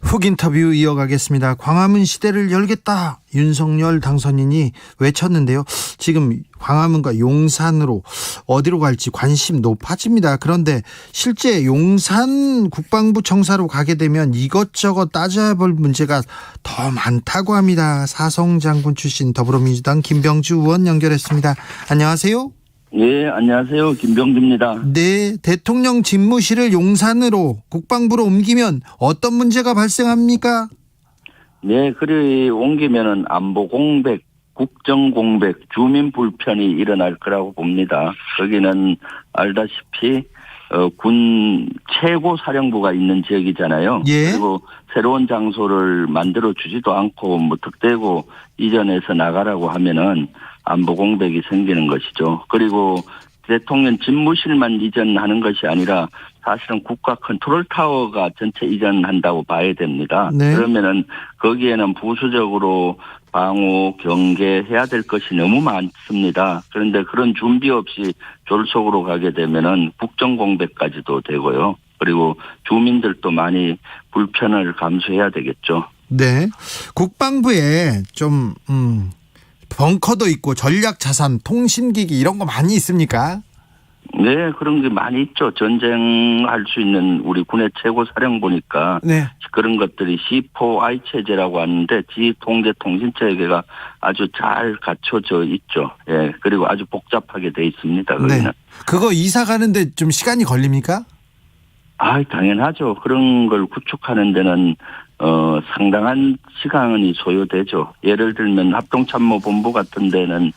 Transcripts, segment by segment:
훅 인터뷰 이어가겠습니다. 광화문 시대를 열겠다 윤석열 당선인이 외쳤는데요. 지금 광화문과 용산으로 어디로 갈지 관심 높아집니다. 그런데 실제 용산 국방부 청사로 가게 되면 이것저것 따져야 볼 문제가 더 많다고 합니다. 사성장군 출신 더불어민주당 김병주 의원 연결했습니다. 안녕하세요. 예, 안녕하세요. 김병주입니다. 네, 대통령 집무실을 용산으로 국방부로 옮기면 어떤 문제가 발생합니까? 네, 그리 옮기면은 안보 공백, 국정 공백, 주민 불편이 일어날 거라고 봅니다. 거기는 알다시피 군 최고 사령부가 있는 지역이잖아요. 예. 그리고 새로운 장소를 만들어 주지도 않고 무턱대고 이전해서 나가라고 하면은 안보 공백이 생기는 것이죠. 그리고 대통령 집무실만 이전하는 것이 아니라 사실은 국가 컨트롤 타워가 전체 이전한다고 봐야 됩니다. 네. 그러면은 거기에는 부수적으로 방호, 경계해야 될 것이 너무 많습니다. 그런데 그런 준비 없이 졸속으로 가게 되면은 국정 공백까지도 되고요. 그리고 주민들도 많이 불편을 감수해야 되겠죠. 네, 국방부에 좀 벙커도 있고 전략 자산, 통신기기 이런 거 많이 있습니까? 네, 그런 게 많이 있죠. 전쟁할 수 있는 우리 군의 최고 사령부니까 네. 그런 것들이 C4I 체제라고 하는데 지휘통제 통신체계가 아주 잘 갖춰져 있죠. 예, 그리고 아주 복잡하게 돼 있습니다. 거기는. 네. 그거 이사 가는데 좀 시간이 걸립니까? 당연하죠. 그런 걸 구축하는 데는 상당한 시간이 소요되죠. 예를 들면 합동참모본부 같은 데는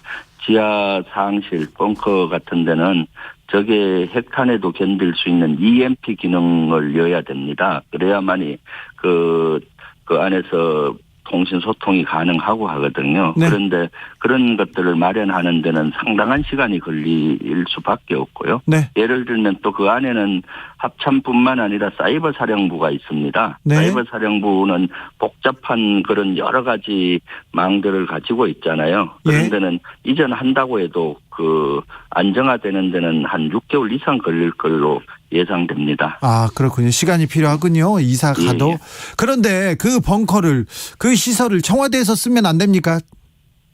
지하 사항실, 벙커 같은 데는 적의 핵탄에도 견딜 수 있는 EMP 기능을 여야 됩니다. 그래야만이 그 안에서 통신 소통이 가능하고 하거든요. 네. 그런데 그런 것들을 마련하는 데는 상당한 시간이 걸릴 수밖에 없고요. 네. 예를 들면 또 그 안에는 합참뿐만 아니라 사이버 사령부가 있습니다. 네. 사이버 사령부는 복잡한 그런 여러 가지 망들을 가지고 있잖아요. 그런 예. 데는 이전한다고 해도 그 안정화되는 데는 한 6개월 이상 걸릴 걸로 예상됩니다. 그렇군요. 시간이 필요하군요. 이사 가도. 예. 그런데 그 벙커를, 그 시설을 청와대에서 쓰면 안 됩니까?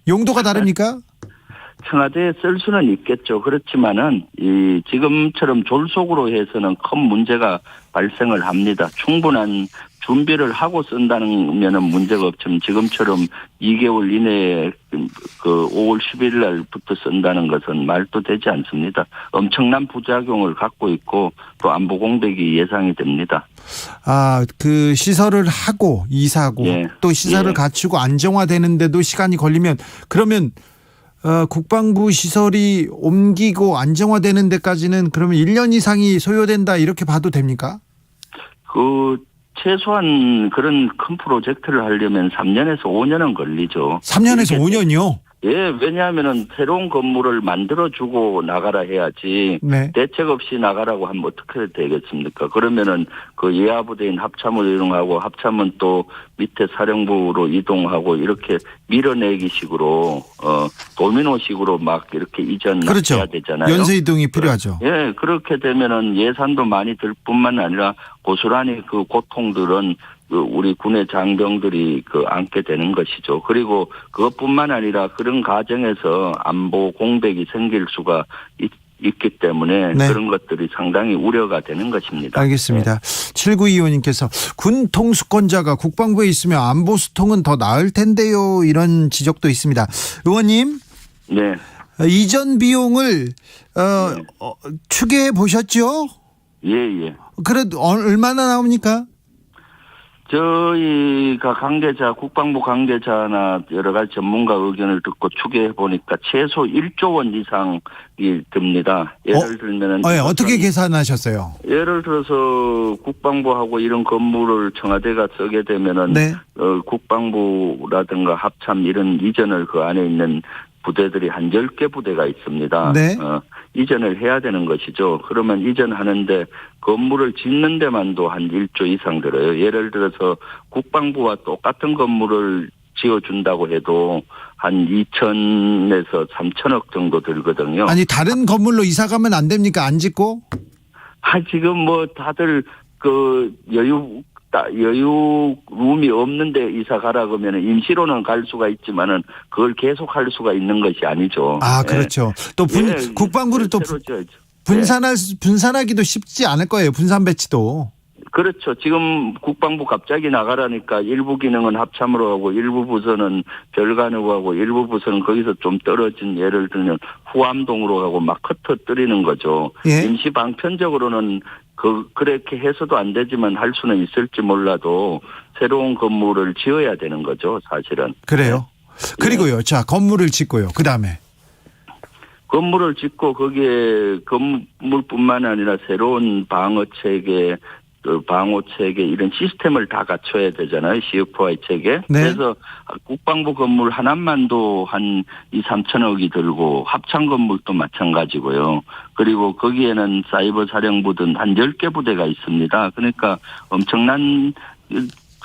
용도가 다릅니까? 청와대에 쓸 수는 있겠죠. 그렇지만은 지금처럼 졸속으로 해서는 큰 문제가 발생을 합니다. 충분한 준비를 하고 쓴다면은 문제가 없지만 지금처럼 2개월 이내에 그 5월 10일 날부터 쓴다는 것은 말도 되지 않습니다. 엄청난 부작용을 갖고 있고 또 안보 공백이 예상이 됩니다. 그 시설을 하고 이사하고 예. 또 시설을 예. 갖추고 안정화되는데도 시간이 걸리면 그러면 국방부 시설이 옮기고 안정화되는 데까지는 그러면 1년 이상이 소요된다 이렇게 봐도 됩니까? 최소한 그런 큰 프로젝트를 하려면 3년에서 5년은 걸리죠. 3년에서 5년이요? 예, 왜냐하면은 새로운 건물을 만들어주고 나가라 해야지. 네. 대책 없이 나가라고 하면 어떻게 되겠습니까? 그러면은 그 예하부대인 합참으로 이동하고 합참은 또 밑에 사령부로 이동하고 이렇게 밀어내기 식으로 도미노식으로 막 이렇게 이전해야 그렇죠. 되잖아요. 연쇄 이동이 필요하죠. 예, 그렇게 되면은 예산도 많이 들 뿐만 아니라 고스란히 그 고통들은 우리 군의 장병들이 안게 되는 것이죠. 그리고 그것뿐만 아니라 그런 과정에서 안보 공백이 생길 수가 있기 때문에 네. 그런 것들이 상당히 우려가 되는 것입니다. 알겠습니다. 7925님께서 군 통수권자가 국방부에 있으면 안보 수통은 더 나을 텐데요. 이런 지적도 있습니다. 의원님. 네. 이전 비용을 추계해 보셨죠? 예. 그래도 얼마나 나옵니까? 저희가 국방부 관계자나 여러 가지 전문가 의견을 듣고 추계해 보니까 최소 1조 원 이상이 듭니다. 예를 들면은. 어떻게 계산하셨어요? 예를 들어서 국방부하고 이런 건물을 청와대가 쓰게 되면은. 네. 국방부라든가 합참 이런 이전을 그 안에 있는 부대들이 한 10개 부대가 있습니다. 네. 이전을 해야 되는 것이죠. 그러면 이전하는데 건물을 짓는 데만도 한 1조 이상 들어요. 예를 들어서 국방부와 똑같은 건물을 지어준다고 해도 한 2천에서 3천억 정도 들거든요. 아니 다른 건물로 이사 가면 안 됩니까? 안 짓고? 지금 다들 여유 여유 룸이 없는데 이사 가라 그러면 임시로는 갈 수가 있지만은 그걸 계속 할 수가 있는 것이 아니죠. 아, 그렇죠. 또 국방부를 또 새로 지어야죠. 분산하기도 쉽지 않을 거예요. 분산 배치도. 그렇죠. 지금 국방부 갑자기 나가라니까 일부 기능은 합참으로 하고 일부 부서는 별관으로 하고 일부 부서는 거기서 좀 떨어진 예를 들면 후암동으로 하고 막 흩어뜨리는 거죠. 예. 임시 방편적으로는 그렇게 해서도 안 되지만 할 수는 있을지 몰라도 새로운 건물을 지어야 되는 거죠, 사실은. 그래요. 네. 그리고요. 자, 건물을 짓고요. 그다음에 건물을 짓고 거기에 건물뿐만 아니라 새로운 방어 체계, 방호 체계 이런 시스템을 다 갖춰야 되잖아요. CFI 체계. 네. 그래서 국방부 건물 하나만도 한 2, 3천억이 들고 합창 건물도 마찬가지고요. 그리고 거기에는 사이버 사령부든 한 10개 부대가 있습니다. 그러니까 엄청난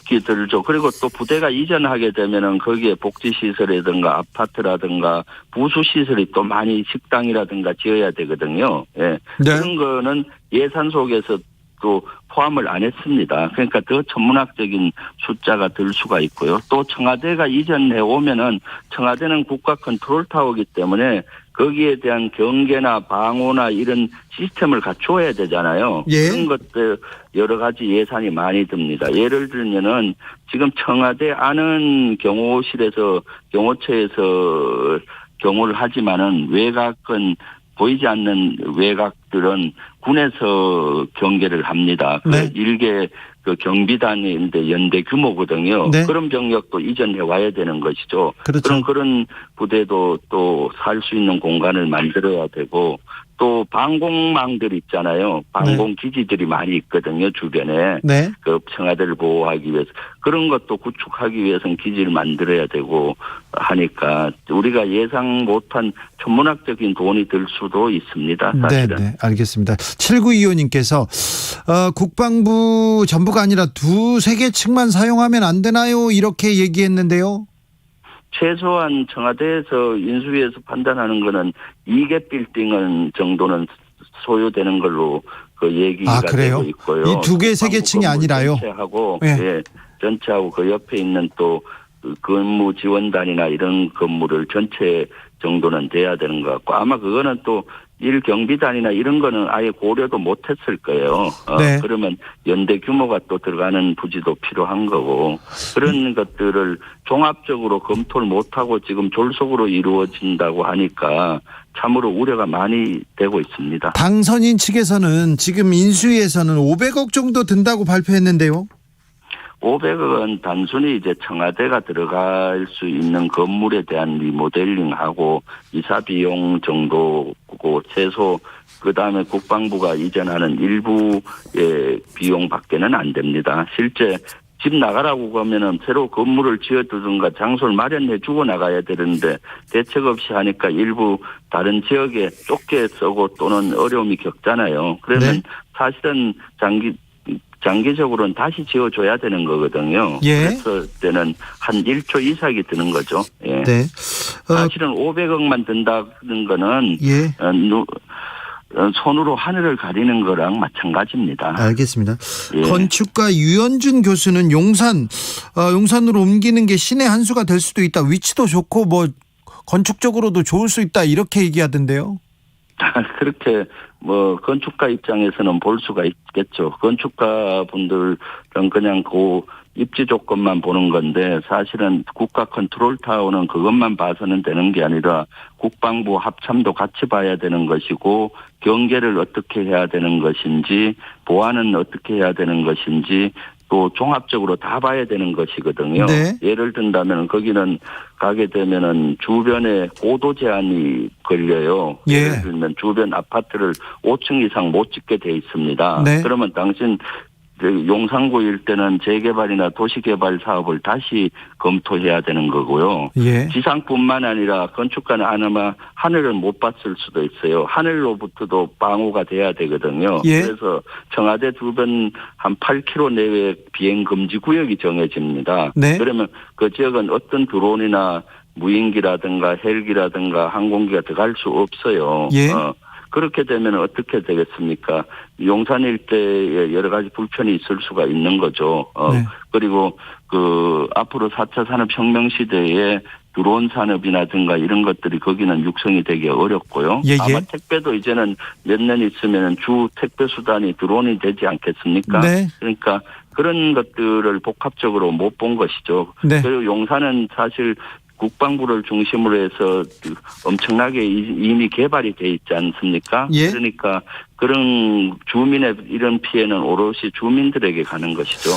게 들죠. 그리고 또 부대가 이전하게 되면은 거기에 복지시설이라든가 아파트라든가 부수시설이 또 많이 식당이라든가 지어야 되거든요. 예. 네. 그런 거는 예산 속에서 또 포함을 안 했습니다. 그러니까 더 천문학적인 숫자가 들 수가 있고요. 또 청와대가 이전해 오면은 청와대는 국가 컨트롤 타워이기 때문에 거기에 대한 경계나 방호나 이런 시스템을 갖추어야 되잖아요. 예. 그런 것들 여러 가지 예산이 많이 듭니다. 예를 들면은 지금 청와대 아는 경호실에서 경호처에서 경호를 하지만은 외곽은 보이지 않는 외곽들은 군에서 경계를 합니다. 네. 그 일개 그 경비단인데 연대 규모거든요. 네. 그런 병력도 이전해 와야 되는 것이죠. 그렇죠. 그런 부대도 또 살 수 있는 공간을 만들어야 되고 또 방공망들 있잖아요. 방공 기지들이 많이 있거든요. 주변에. 네. 그 청와대를 보호하기 위해서 그런 것도 구축하기 위해서는 기지를 만들어야 되고 하니까 우리가 예상 못한 천문학적인 돈이 들 수도 있습니다. 사실은. 네, 알겠습니다. 7925님께서 국방부 전부가 아니라 2-3개 층만 사용하면 안 되나요? 이렇게 얘기했는데요. 최소한 청와대에서 인수위에서 판단하는 거는 2개 빌딩은 정도는 소요되는 걸로 그 얘기가 그래요? 되고 있고요. 이 2개, 3개 층이 아니라요? 전체하고 네. 예, 전체하고 그 옆에 있는 또 근무 지원단이나 이런 건물을 전체 정도는 돼야 되는 것 같고 아마 그거는 또 일경비단이나 이런 거는 아예 고려도 못했을 거예요. 네. 그러면 연대 규모가 또 들어가는 부지도 필요한 거고 그런 것들을 종합적으로 검토를 못하고 지금 졸속으로 이루어진다고 하니까 참으로 우려가 많이 되고 있습니다. 당선인 측에서는 지금 인수위에서는 500억 정도 든다고 발표했는데요. 500억은 단순히 이제 청와대가 들어갈 수 있는 건물에 대한 리모델링하고 이사 비용 정도고 최소 그다음에 국방부가 이전하는 일부의 비용밖에는 안 됩니다. 실제 집 나가라고 그러면은 새로 건물을 지어두든가 장소를 마련해 주고 나가야 되는데 대책 없이 하니까 일부 다른 지역에 쫓겨 쓰고 또는 어려움이 겪잖아요. 그러면 네. 사실은 장기적으로는 다시 지어줘야 되는 거거든요. 예. 그랬을 때는 한 1조 이상이 드는 거죠. 예. 네. 사실은 500억만 든다는 거는 예. 손으로 하늘을 가리는 거랑 마찬가지입니다. 알겠습니다. 예. 건축가 유현준 교수는 용산으로 옮기는 게 신의 한 수가 될 수도 있다. 위치도 좋고 뭐 건축적으로도 좋을 수 있다. 이렇게 얘기하던데요. 그렇게 뭐 건축가 입장에서는 볼 수가 있겠죠. 건축가 분들은 그냥 그 입지 조건만 보는 건데 사실은 국가 컨트롤 타워는 그것만 봐서는 되는 게 아니라 국방부 합참도 같이 봐야 되는 것이고 경계를 어떻게 해야 되는 것인지 보안은 어떻게 해야 되는 것인지 또 종합적으로 다 봐야 되는 것이거든요. 네. 예를 든다면 거기는 가게 되면은 주변에 고도 제한이 걸려요. 예. 예를 들면 주변 아파트를 5층 이상 못 짓게 돼 있습니다. 네. 그러면 당신 용산구 일대는 재개발이나 도시개발 사업을 다시 검토해야 되는 거고요. 예. 지상뿐만 아니라 건축가는 아마 하늘을 못 봤을 수도 있어요. 하늘로부터도 방호가 돼야 되거든요. 예. 그래서 청와대 주변 한 8km 내외 비행 금지 구역이 정해집니다. 네. 그러면 그 지역은 어떤 드론이나 무인기라든가 헬기라든가 항공기가 들어갈 수 없어요. 예. 그렇게 되면 어떻게 되겠습니까? 용산 일대에 여러 가지 불편이 있을 수가 있는 거죠. 네. 그리고 앞으로 4차 산업혁명 시대에 드론 산업이라든가 이런 것들이 거기는 육성이 되기 어렵고요. 예, 예. 아마 택배도 이제는 몇 년 있으면 주 택배 수단이 드론이 되지 않겠습니까? 네. 그러니까 그런 것들을 복합적으로 못 본 것이죠. 네. 그리고 용산은 사실 국방부를 중심으로 해서 엄청나게 이미 개발이 돼 있지 않습니까? 예. 그러니까 그런 주민의 이런 피해는 오롯이 주민들에게 가는 것이죠.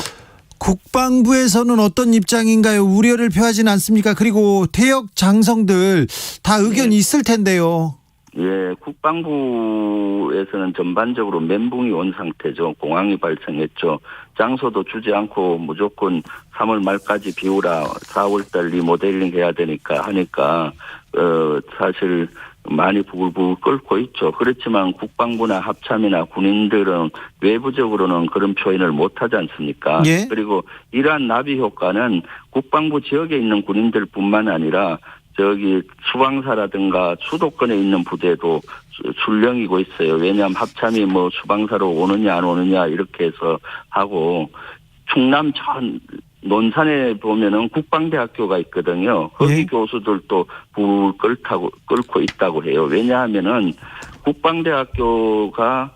국방부에서는 어떤 입장인가요? 우려를 표하지는 않습니까? 그리고 퇴역 장성들 다 의견이 있을 텐데요. 예, 국방부에서는 전반적으로 멘붕이 온 상태죠. 공황이 발생했죠. 장소도 주지 않고 무조건 3월 말까지 비우라, 4월달 리모델링 해야 하니까 사실 많이 부글부글 끓고 있죠. 그렇지만 국방부나 합참이나 군인들은 외부적으로는 그런 표현을 못하지 않습니까? 예. 그리고 이러한 나비 효과는 국방부 지역에 있는 군인들뿐만 아니라 저기 수방사라든가 수도권에 있는 부대도 술령이고 있어요. 왜냐하면 합참이 뭐 수방사로 오느냐 안 오느냐 이렇게 해서 하고 충남 전 논산에 보면은 국방대학교가 있거든요. 거기 예. 교수들도 불 끓고 있다고 해요. 왜냐하면은 국방대학교가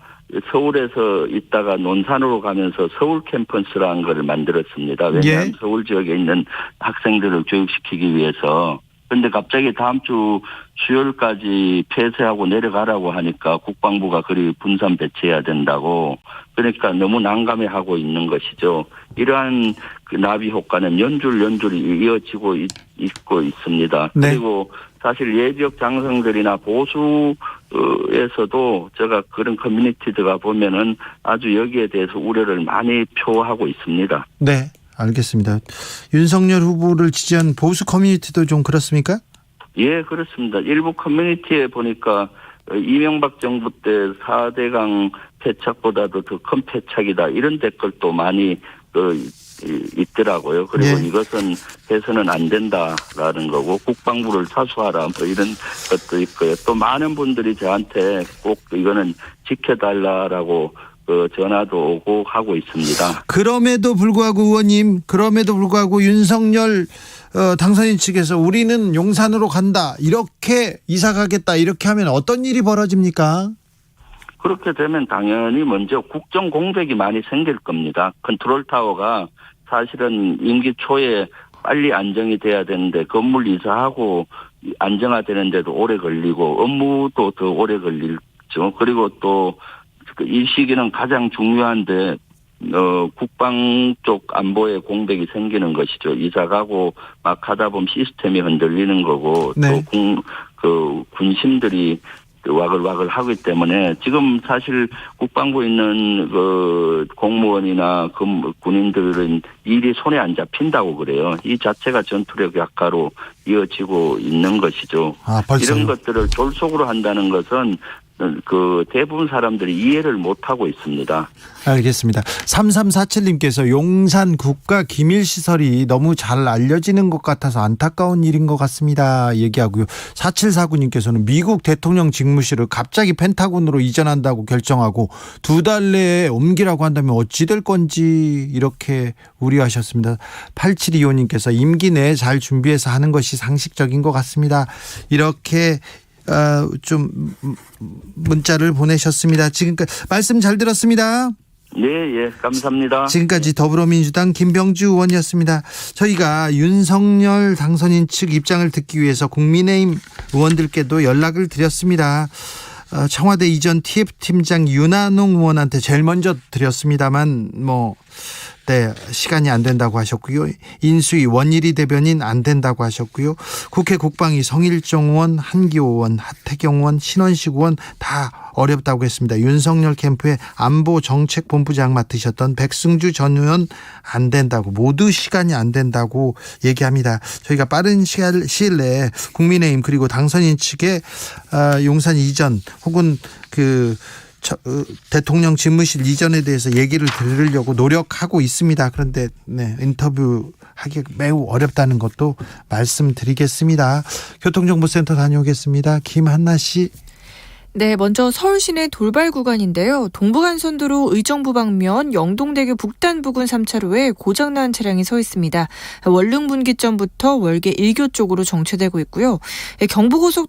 서울에서 있다가 논산으로 가면서 서울 캠퍼스라는 걸 만들었습니다. 왜냐하면 예. 서울 지역에 있는 학생들을 교육시키기 위해서. 근데 갑자기 다음 주 수요일까지 폐쇄하고 내려가라고 하니까 국방부가 그리 분산 배치해야 된다고. 그러니까 너무 난감해하고 있는 것이죠. 이러한 그 나비 효과는 연줄이 이어지고 있고 있습니다. 네. 그리고 사실 예지역 장성들이나 보수에서도 제가 그런 커뮤니티들가 보면은 아주 여기에 대해서 우려를 많이 표하고 있습니다. 네, 알겠습니다. 윤석열 후보를 지지한 보수 커뮤니티도 좀 그렇습니까? 예, 그렇습니다. 일부 커뮤니티에 보니까 이명박 정부 때 4대강 패착보다도 더 큰 패착이다. 이런 댓글도 많이 있더라고요. 그리고 네. 이것은 해서는 안 된다라는 거고 국방부를 사수하라 뭐 이런 것도 있고요. 또 많은 분들이 저한테 꼭 이거는 지켜달라라고 전화도 오고 하고 있습니다. 그럼에도 불구하고 의원님, 그럼에도 불구하고 윤석열 당선인 측에서 우리는 용산으로 간다, 이렇게 이사 가겠다, 이렇게 하면 어떤 일이 벌어집니까? 그렇게 되면 당연히 먼저 국정 공백이 많이 생길 겁니다. 컨트롤 타워가 사실은 임기 초에 빨리 안정이 돼야 되는데 건물 이사하고 안정화되는데도 오래 걸리고 업무도 더 오래 걸리죠. 그리고 또 이 시기는 가장 중요한데 국방 쪽 안보에 공백이 생기는 것이죠. 이사 가고 막 하다 보면 시스템이 흔들리는 거고 네. 또 군심들이 와글와글 하기 때문에 지금 사실 국방부에 있는 공무원이나 군인들은 일이 손에 안 잡힌다고 그래요. 이 자체가 전투력 약화로 이어지고 있는 것이죠. 벌써요? 이런 것들을 졸속으로 한다는 것은 대부분 사람들이 이해를 못하고 있습니다. 알겠습니다. 3347님께서 용산 국가 기밀시설이 너무 잘 알려지는 것 같아서 안타까운 일인 것 같습니다, 얘기하고요. 4749님께서는 미국 대통령 직무실을 갑자기 펜타곤으로 이전한다고 결정하고 2달 내에 옮기라고 한다면 어찌 될 건지 이렇게 우려하셨습니다. 8725님께서 임기 내에 잘 준비해서 하는 것이 상식적인 것 같습니다, 이렇게 좀 문자를 보내셨습니다. 지금까지 말씀 잘 들었습니다. 네, 감사합니다. 지금까지 더불어민주당 김병주 의원이었습니다. 저희가 윤석열 당선인 측 입장을 듣기 위해서 국민의힘 의원들께도 연락을 드렸습니다. 청와대 이전 TF팀장 윤한홍 의원한테 제일 먼저 드렸습니다만 시간이 안 된다고 하셨고요. 인수위 원일이 대변인 안 된다고 하셨고요. 국회 국방위 성일종 의원, 한기호 의원, 하태경 의원, 신원식 의원 다 어렵다고 했습니다. 윤석열 캠프의 안보정책본부장 맡으셨던 백승주 전 의원 안 된다고, 모두 시간이 안 된다고 얘기합니다. 저희가 빠른 시일 내에 국민의힘 그리고 당선인 측의 용산 이전 혹은 대통령 집무실 이전에 대해서 얘기를 들으려고 노력하고 있습니다. 그런데 인터뷰하기 매우 어렵다는 것도 말씀드리겠습니다. 교통정보센터 다녀오겠습니다. 김한나 씨. 네, 먼저 서울 시내 돌발 구간인데요. 동부간선도로 의정부 방면 영동대교 북단 부근 3차로에 고장난 차량이 서 있습니다. 원릉분기점부터 월계 1교 쪽으로 정체되고 있고요. 경부고속